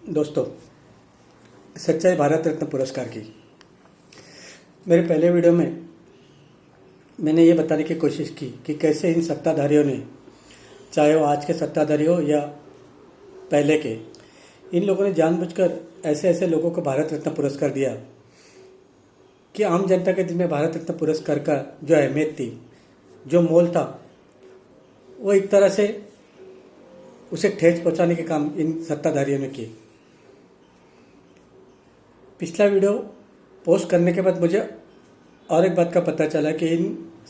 दोस्तों, सच्चाई भारत रत्न पुरस्कार की मेरे पहले वीडियो में मैंने ये बताने की कोशिश की कि कैसे इन सत्ताधारियों ने, चाहे वो आज के सत्ताधारी हो या पहले के, इन लोगों ने जानबूझकर ऐसे ऐसे लोगों को भारत रत्न पुरस्कार दिया कि आम जनता के दिल में भारत रत्न पुरस्कार का जो अहमियत थी, जो मोल था, वो एक तरह से उसे ठेस पहुंचाने के काम इन सत्ताधारियों ने किए। पिछला वीडियो पोस्ट करने के बाद मुझे और एक बात का पता चला कि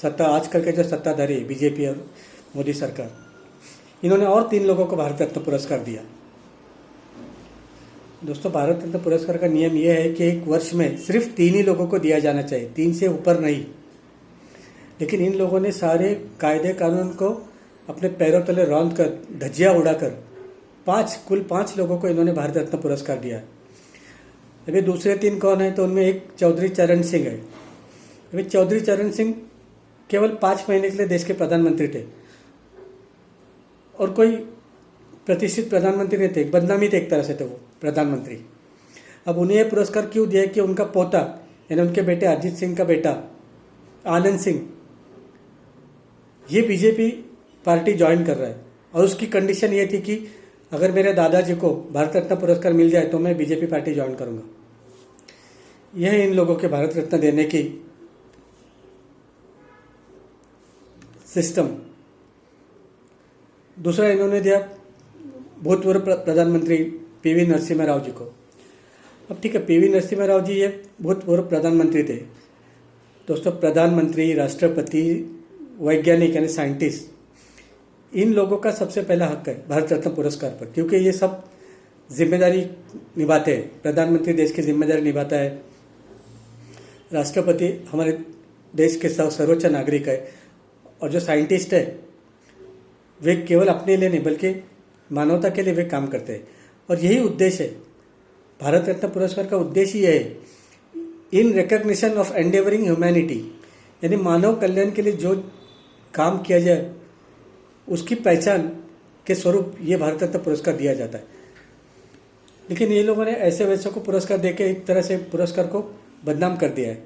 आजकल के जो सत्ताधारी बीजेपी और मोदी सरकार, इन्होंने और 3 लोगों को भारत रत्न पुरस्कार दिया। दोस्तों, भारत रत्न पुरस्कार का नियम यह है कि एक वर्ष में सिर्फ 3 ही लोगों को दिया जाना चाहिए, 3 से ऊपर नहीं। लेकिन इन लोगों ने सारे कायदे कानून को अपने पैरों तले रौंद कर, धज्जियाँ उड़ाकर कुल 5 लोगों को इन्होंने भारत रत्न पुरस्कार दिया। अभी दूसरे 3 कौन है? तो उनमें एक चौधरी चरण सिंह है। अभी चौधरी चरण सिंह केवल 5 महीने के लिए देश के प्रधानमंत्री थे और कोई प्रतिष्ठित प्रधानमंत्री नहीं थे, बदनामी थे एक तरह से थे वो प्रधानमंत्री। अब उन्हें यह पुरस्कार क्यों दिया कि उनका पोता यानी उनके बेटे अरिजीत सिंह का बेटा आनंद सिंह ये बीजेपी पार्टी ज्वाइन कर रहा है और उसकी कंडीशन ये थी कि अगर मेरे दादाजी को भारत रत्न पुरस्कार मिल जाए तो मैं बीजेपी पार्टी ज्वाइन करूंगा। यह इन लोगों के भारत रत्न देने की सिस्टम। दूसरा इन्होंने दिया भूतपूर्व प्रधानमंत्री पीवी नरसिम्हा राव जी को। अब ठीक है, पीवी नरसिम्हा राव जी ये भूतपूर्व प्रधानमंत्री थे। दोस्तों, प्रधानमंत्री, राष्ट्रपति, वैज्ञानिक यानी साइंटिस्ट, इन लोगों का सबसे पहला हक है भारत रत्न पुरस्कार पर, क्योंकि ये सब जिम्मेदारी निभाते हैं। प्रधानमंत्री देश की जिम्मेदारी निभाता है, राष्ट्रपति हमारे देश के सर्वोच्च नागरिक है, और जो साइंटिस्ट है वे केवल अपने लिए नहीं बल्कि मानवता के लिए वे काम करते हैं। और यही उद्देश्य है भारत रत्न पुरस्कार का। उद्देश्य यह है इन रिकग्निशन ऑफ एंडेवरिंग ह्यूमैनिटी, यानी मानव कल्याण के लिए जो काम किया जाए उसकी पहचान के स्वरूप ये भारत रत्न पुरस्कार दिया जाता है। लेकिन ये लोगों ने ऐसे वैसे को पुरस्कार देके एक तरह से पुरस्कार को बदनाम कर दिया है।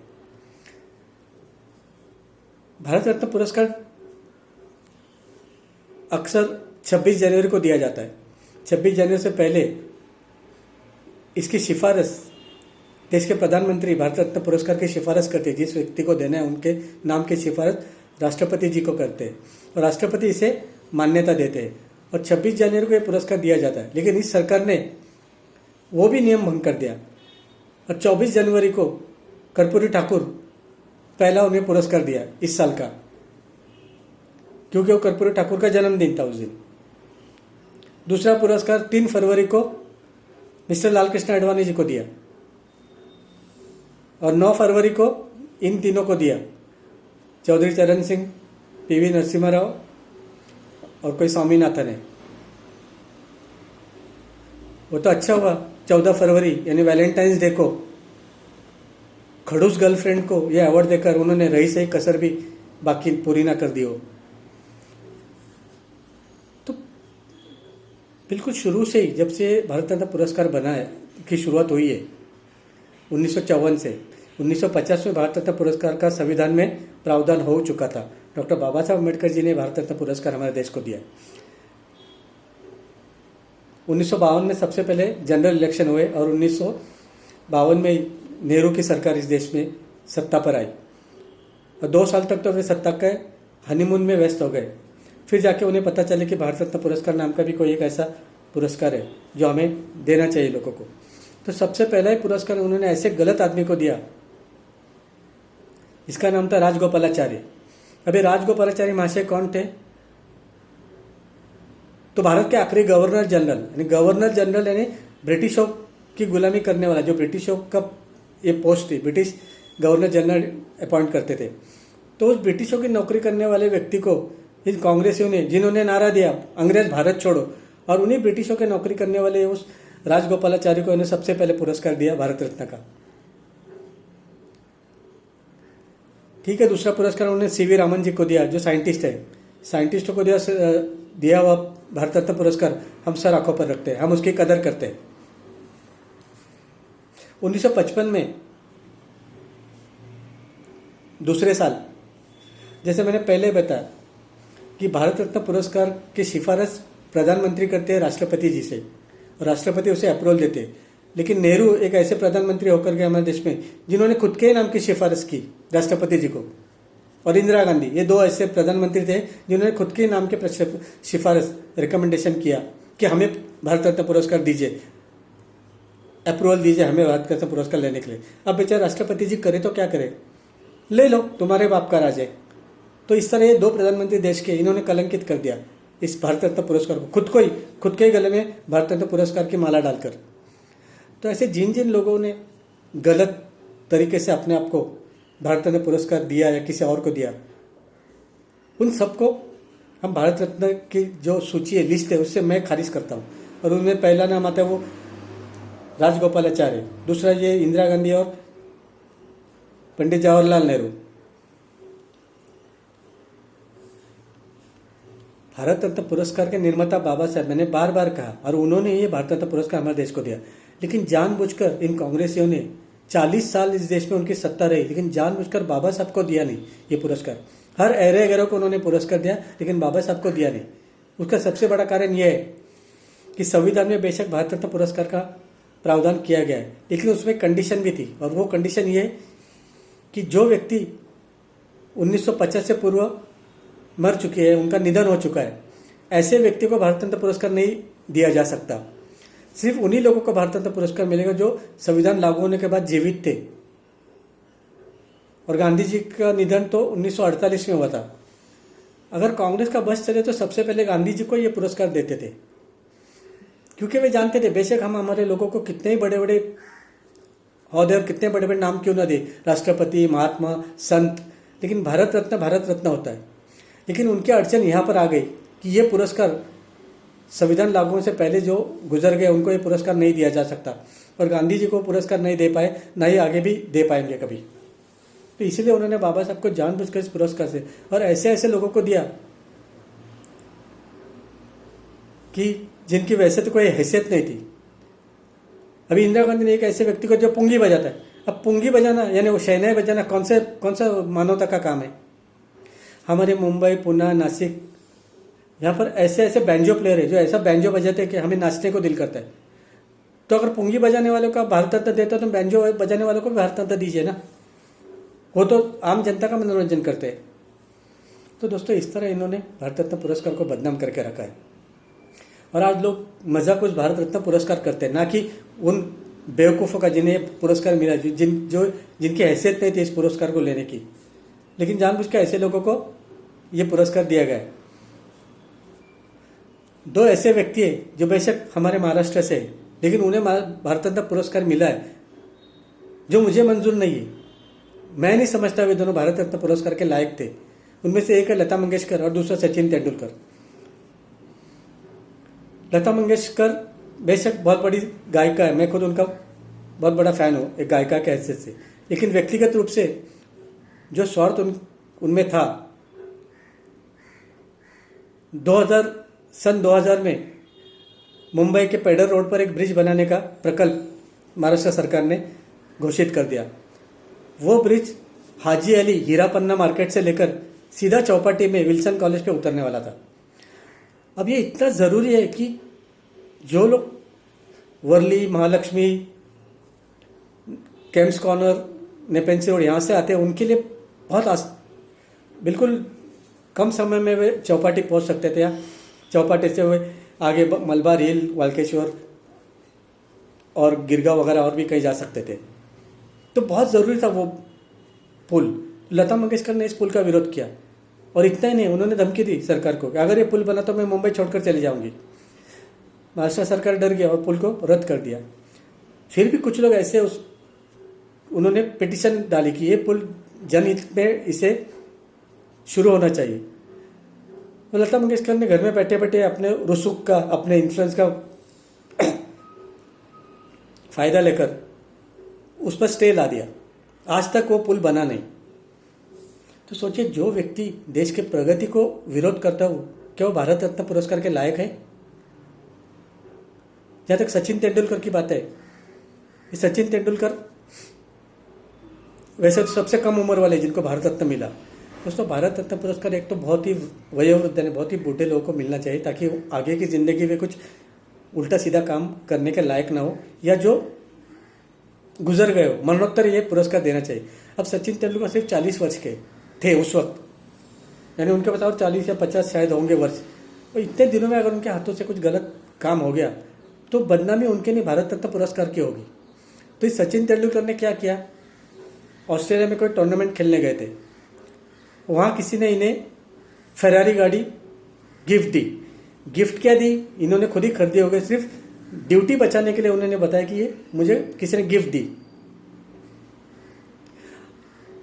भारत रत्न पुरस्कार अक्सर 26 जनवरी को दिया जाता है। 26 जनवरी से पहले इसकी सिफारिश देश के प्रधानमंत्री भारत रत्न पुरस्कार की सिफारिश करते हैं। जिस व्यक्ति को देना है उनके नाम की सिफारिश राष्ट्रपति जी को करते हैं और राष्ट्रपति इसे मान्यता देते हैं और 26 जनवरी को ये पुरस्कार दिया जाता है। लेकिन इस सरकार ने वो भी नियम भंग कर दिया और 24 जनवरी को कर्पूरी ठाकुर पहला उन्हें पुरस्कार दिया इस साल का, क्योंकि वो कर्पूरी ठाकुर का जन्मदिन था उस दिन। दूसरा पुरस्कार 3 फरवरी को मिस्टर लालकृष्ण आडवाणी जी को दिया और 9 फरवरी को इन तीनों को दिया, चौधरी चरण सिंह, पीवी नरसिम्हा राव और कोई स्वामीनाथन है। वो तो अच्छा हुआ 14 फरवरी यानी वैलेंटाइंस डे को खड़ूस गर्लफ्रेंड को यह अवार्ड देकर उन्होंने रही सही कसर भी बाकी पूरी ना कर दी हो। तो बिल्कुल शुरू से ही, जब से भारत रत्न पुरस्कार बना है की शुरुआत हुई है 1954 से, 1950 में भारत रत्न पुरस्कार का संविधान में प्रावधान हो चुका था। डॉक्टर बाबा साहब अम्बेडकर जी ने भारत रत्न पुरस्कार हमारे देश को दिया। 1952 में सबसे पहले जनरल इलेक्शन हुए और 1952 में नेहरू की सरकार इस देश में सत्ता पर आई और 2 साल तक तो वे सत्ता के हनीमून में व्यस्त हो गए। फिर जाके उन्हें पता चले कि भारत रत्न पुरस्कार नाम का भी कोई एक ऐसा पुरस्कार है जो हमें देना चाहिए लोगों को। तो सबसे पहला ही पुरस्कार उन्होंने ऐसे गलत आदमी को दिया, इसका नाम था राजगोपालाचारी। अभी राजगोपालाचारी महाशय कौन थे? तो भारत के आखिरी गवर्नर जनरल यानी ब्रिटिशों की गुलामी करने वाला, जो ब्रिटिशों का ये पोस्ट थी, ब्रिटिश गवर्नर जनरल अपॉइंट करते थे। तो उस ब्रिटिशों की नौकरी करने वाले व्यक्ति को इन कांग्रेसियों ने, जिन्होंने नारा दिया अंग्रेज भारत छोड़ो, और उन्हीं ब्रिटिशों की नौकरी करने वाले उस राजगोपालाचारी को इन्हें सबसे पहले पुरस्कार दिया भारत रत्न का। ठीक है, दूसरा पुरस्कार उन्होंने सीवी रामन जी को दिया, जो साइंटिस्ट है। साइंटिस्टों को दिया हुआ भारत रत्न पुरस्कार हम सर आंखों पर रखते हैं, हम उसकी कदर करते हैं। 1955 में दूसरे साल, जैसे मैंने पहले बताया कि भारत रत्न पुरस्कार की सिफारिश प्रधानमंत्री करते हैं राष्ट्रपति जी से, और राष्ट्रपति उसे अप्रूवल देते हैं। लेकिन नेहरू एक ऐसे प्रधानमंत्री होकर के हमारे देश में जिन्होंने खुद के नाम की सिफारिश की राष्ट्रपति जी को, और इंदिरा गांधी, ये दो ऐसे प्रधानमंत्री थे जिन्होंने खुद के नाम के सिफारिश रिकमेंडेशन किया कि हमें भारत रत्न पुरस्कार दीजिए, अप्रूवल दीजिए हमें भारत रत्न पुरस्कार लेने के लिए। अब बेचारे राष्ट्रपति जी करे तो क्या करे, ले लो, तुम्हारे बाप का राज है। तो इस तरह ये दो प्रधानमंत्री देश के, इन्होंने कलंकित कर दिया इस भारत रत्न पुरस्कार को, खुद के ही गले में भारत रत्न पुरस्कार की माला डालकर। तो ऐसे जिन जिन लोगों ने गलत तरीके से अपने आप को भारत रत्न पुरस्कार दिया या किसी और को दिया, उन सबको हम भारत रत्न की जो सूची है, लिस्ट है, उससे मैं खारिज करता हूँ। और उनमें पहला नाम आता है वो राजगोपालाचार्य, दूसरा ये इंदिरा गांधी और पंडित जवाहरलाल नेहरू। भारत रत्न पुरस्कार के निर्माता बाबा साहब, मैंने बार बार कहा, और उन्होंने ये भारत रत्न पुरस्कार हमारे देश को दिया। लेकिन जानबूझकर इन कांग्रेसियों ने 40 साल इस देश में उनकी सत्ता रही, लेकिन जानबूझकर बाबा साहब को दिया नहीं ये पुरस्कार। हर ऐरे गैरों को उन्होंने पुरस्कार दिया, लेकिन बाबा साहब को दिया नहीं। उसका सबसे बड़ा कारण यह है कि संविधान में बेशक भारत रत्न पुरस्कार का प्रावधान किया गया है, लेकिन उसमें कंडीशन भी थी, और वो कंडीशन ये है कि जो व्यक्ति 1950 से पूर्व मर चुके हैं, उनका निधन हो चुका है, ऐसे व्यक्ति को भारत रत्न पुरस्कार नहीं दिया जा सकता। सिर्फ उन्हीं लोगों को भारत रत्न पुरस्कार मिलेगा जो संविधान लागू होने के बाद जीवित थे। और गांधी जी का निधन तो 1948 में हुआ था। अगर कांग्रेस का बस चले तो सबसे पहले गांधी जी को ये पुरस्कार देते थे, क्योंकि वे जानते थे बेशक हम हमारे लोगों को कितने ही बड़े बड़े औहदे और कितने बड़े बड़े नाम क्यों ना दे, राष्ट्रपति, महात्मा, संत, लेकिन भारत रत्न होता है। लेकिन उनकी अड़चन यहाँ पर आ गई कि ये पुरस्कार संविधान लागू होने से पहले जो गुजर गए उनको ये पुरस्कार नहीं दिया जा सकता, और गांधी जी को पुरस्कार नहीं दे पाए, ना ही आगे भी दे पाएंगे कभी। तो इसीलिए उन्होंने बाबा साहब को जानबूझकर इस पुरस्कार से और ऐसे ऐसे लोगों को दिया कि जिनकी वैसे तो कोई हैसियत नहीं थी। अभी इंदिरा गांधी ने एक ऐसे व्यक्ति को जो पुंगी बजाता है, अब पुंगी बजाना यानी वो शहनाई बजाना कौन सा मानवता का काम है। हमारे मुंबई, पुणे, नासिक, यहाँ पर ऐसे ऐसे बैंजो प्लेयर है जो ऐसा बैंजो बजाते हैं कि हमें नाचने को दिल करता है। तो अगर पुंगी बजाने वालों का भारत रत्न देता तो बैंजो बजाने वालों को भी भारत रत्न दीजिए ना, वो तो आम जनता का मनोरंजन करते हैं। तो दोस्तों इस तरह इन्होंने भारत रत्न पुरस्कार को बदनाम करके रखा है, और आज लोग मजाक उस भारत रत्न पुरस्कार करते हैं, ना कि उन बेवकूफ़ों का जिन्हें पुरस्कार मिला, जिनकी हैसियत नहीं थी इस पुरस्कार को लेने की, लेकिन जानबूझ के ऐसे लोगों को ये पुरस्कार दिया गया है। दो ऐसे व्यक्ति हैं जो बेशक हमारे महाराष्ट्र से हैं, लेकिन उन्हें भारत रत्न पुरस्कार मिला है जो मुझे मंजूर नहीं है। मैं नहीं समझता वे दोनों भारत रत्न पुरस्कार के लायक थे। उनमें से एक है लता मंगेशकर और दूसरा सचिन तेंदुलकर। लता मंगेशकर बेशक बहुत बड़ी गायिका है, मैं खुद उनका बहुत बड़ा फैन हूँ एक गायिका के हैसियत से, लेकिन व्यक्तिगत रूप से जो स्वार्थ उनमें था, 2000 में मुंबई के पेडर रोड पर एक ब्रिज बनाने का प्रकल्प महाराष्ट्र सरकार ने घोषित कर दिया। वो ब्रिज हाजी अली हीरापन्ना मार्केट से लेकर सीधा चौपाटी में विल्सन कॉलेज पे उतरने वाला था। अब ये इतना ज़रूरी है कि जो लोग Worli, Mahalakshmi, Kemps Corner, Nepean Sea Road यहाँ से आते हैं, उनके लिए बहुत बिल्कुल कम समय में वे चौपाटी पहुँच सकते थे, या चौपाटी से वे आगे मलबार हिल, वाल्केश्वर और गिरगांव वगैरह और भी कहीं जा सकते थे। तो बहुत ज़रूरी था वो पुल। लता मंगेशकर ने इस पुल का विरोध किया, और इतना ही नहीं, उन्होंने धमकी दी सरकार को कि अगर ये पुल बना तो मैं मुंबई छोड़कर चली जाऊंगी। महाराष्ट्र सरकार डर गया और पुल को रद्द कर दिया। फिर भी कुछ लोग ऐसे उन्होंने पिटीशन डाली कि ये पुल जनहित में इसे शुरू होना चाहिए। तो लता मंगेशकर ने घर में बैठे बैठे अपने रुसूख का, अपने इन्फ्लुएंस का फ़ायदा लेकर उस पर स्टे ला दिया। आज तक वो पुल बना नहीं। तो सोचिए, जो व्यक्ति देश के प्रगति को विरोध करता हो, क्या वो भारत रत्न पुरस्कार के लायक है? जहाँ तक सचिन तेंदुलकर की बात है, ये सचिन तेंदुलकर वैसे तो सबसे कम उम्र वाले जिनको भारत रत्न मिला। दोस्तों, भारत रत्न पुरस्कार एक तो बहुत ही वयोवृद्ध यानी बहुत ही बूढ़े लोगों को मिलना चाहिए, ताकि आगे की ज़िंदगी में कुछ उल्टा सीधा काम करने के लायक ना हो, या जो गुजर गए हो, मरणोत्तर ये पुरस्कार देना चाहिए। अब सचिन तेंदुलकर सिर्फ 40 वर्ष के थे उस वक्त, यानी उनके बताओ 40 या 50 शायद होंगे वर्ष। और इतने दिनों में अगर उनके हाथों से कुछ गलत काम हो गया तो बदनामी उनके नहीं, भारत रत्न पुरस्कार की होगी। तो इस सचिन तेंदुलकर ने क्या किया, ऑस्ट्रेलिया में कोई टूर्नामेंट खेलने गए थे, वहाँ किसी ने इन्हें फेरारी गाड़ी गिफ्ट दी। गिफ्ट क्या दी, इन्होंने खुद ही खरीदी होगी, सिर्फ ड्यूटी बचाने के लिए उन्होंने बताया कि ये मुझे किसी ने गिफ्ट दी।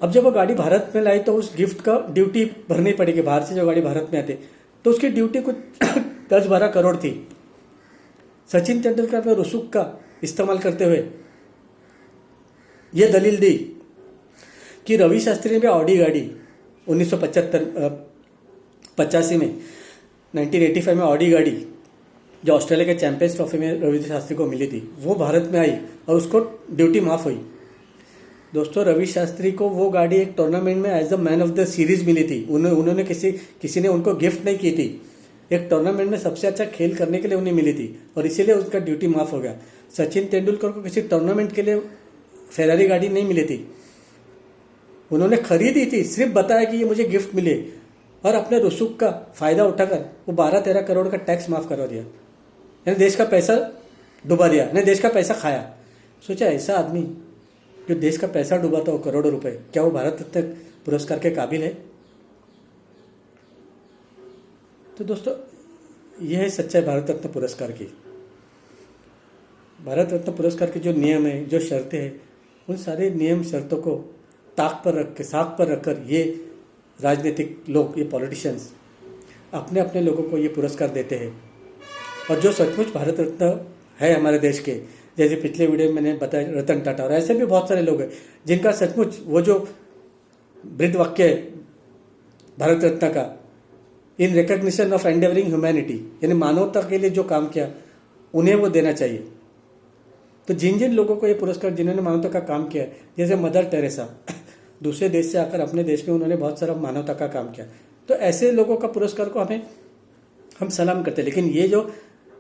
अब जब वो गाड़ी भारत में लाई तो उस गिफ्ट का ड्यूटी भरनी पड़ेगी, बाहर से जो गाड़ी भारत में आती तो उसकी ड्यूटी कुछ 10-12 करोड़ थी। सचिन तेंदुलकर ने रसूख का इस्तेमाल करते हुए ये दलील दी कि रवि शास्त्री ने भी ऑडी गाड़ी 1985 में 1985 में ऑडी गाड़ी जो ऑस्ट्रेलिया के चैंपियंस ट्रॉफी में रवि शास्त्री को मिली थी, वो भारत में आई और उसको ड्यूटी माफ हुई। दोस्तों, रवि शास्त्री को वो गाड़ी एक टूर्नामेंट में as a man of the series मिली थी। उन्होंने किसी ने उनको गिफ्ट नहीं की थी, एक टूर्नामेंट में सबसे अच्छा खेल करने के लिए उन्हें मिली थी और इसीलिए उसका ड्यूटी माफ हो गया। सचिन तेंदुलकर को किसी टूर्नामेंट के लिए फेरारी गाड़ी नहीं मिली थी, उन्होंने खरीदी थी, सिर्फ बताया कि ये मुझे गिफ्ट मिले और अपने रसूख का फायदा उठाकर वो 12-13 करोड़ का टैक्स माफ करवा दिया, यानी देश का पैसा डुबा दिया, यानी देश का पैसा खाया। सोचा, ऐसा आदमी जो देश का पैसा डुबाता हो करोड़ों रुपए, क्या वो भारत रत्न पुरस्कार के काबिल है? तो दोस्तों, यह है सच्चाई भारत रत्न पुरस्कार की। भारत रत्न पुरस्कार के जो नियम है, जो शर्तें हैं, उन सारे नियम शर्तों को साख पर रखकर ये राजनीतिक लोग, ये पॉलिटिशियंस अपने अपने लोगों को ये पुरस्कार देते हैं। और जो सचमुच भारत रत्न है हमारे देश के, जैसे पिछले वीडियो में मैंने बताया रतन टाटा, और ऐसे भी बहुत सारे लोग हैं जिनका सचमुच वो जो बृहद वाक्य है भारत रत्न का, इन रिकग्निशन ऑफ एंडेवरिंग ह्यूमैनिटी, यानी मानवता के लिए जो काम किया, उन्हें वो देना चाहिए। तो जिन जिन लोगों को ये पुरस्कार, जिन्होंने मानवता का काम किया, जैसे मदर टेरेसा, दूसरे देश से आकर अपने देश में उन्होंने बहुत सारा मानवता का काम किया, तो ऐसे लोगों का पुरस्कार को हम सलाम करते हैं। लेकिन ये जो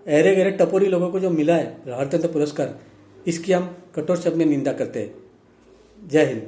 अरे गहरे टपोरी लोगों को जो मिला है भारत रत्न पुरस्कार, इसकी हम कठोर शब्द में निंदा करते हैं। जय हिंद।